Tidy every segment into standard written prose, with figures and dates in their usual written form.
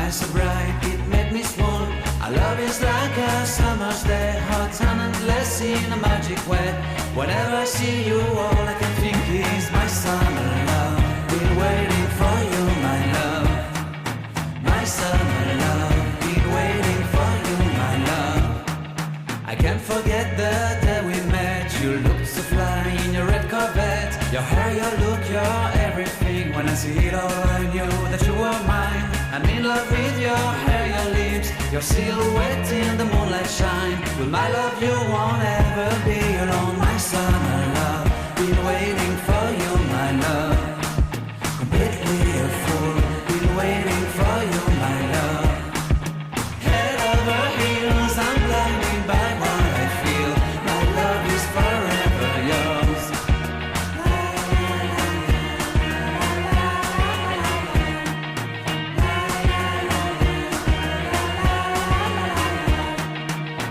smile so bright, it made me swoon. Our love is like a summer's day, hot and endless in a magic way. Whenever I see you, all I can think is my summer love. Been waiting for you, my love. My summer love. Been waiting for you, my love. I can't forget the day we met. You looked so fly in your red Corvette. Your hair, your look, your everything. When I see it all, I knew that you were mine. I'm in love with your hair, your lips, your silhouette in the moonlight shine. With my love you won't ever be alone. My summer love, been waiting for you, my love. Completely a fool, been waiting for you, my love. Head over heels, I'm blinded by what I feel. My love is forever yours.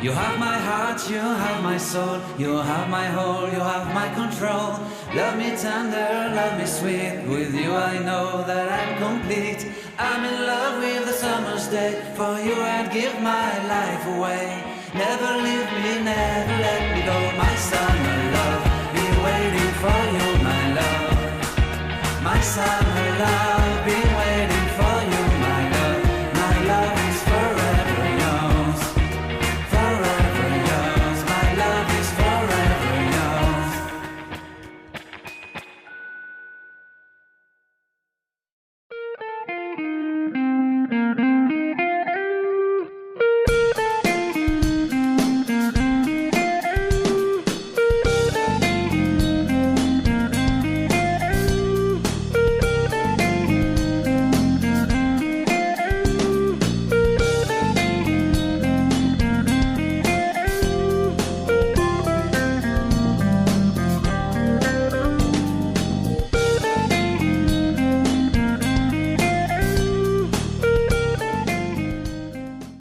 You have my heart, you have my soul, you have my whole, you have my control. Love me tender, love me sweet, with you I know that I'm complete. I'm in love with the summer's day, for you I'd give my life away. Never leave me, never let me go, my summer love. Been waiting for you, my love. My summer love.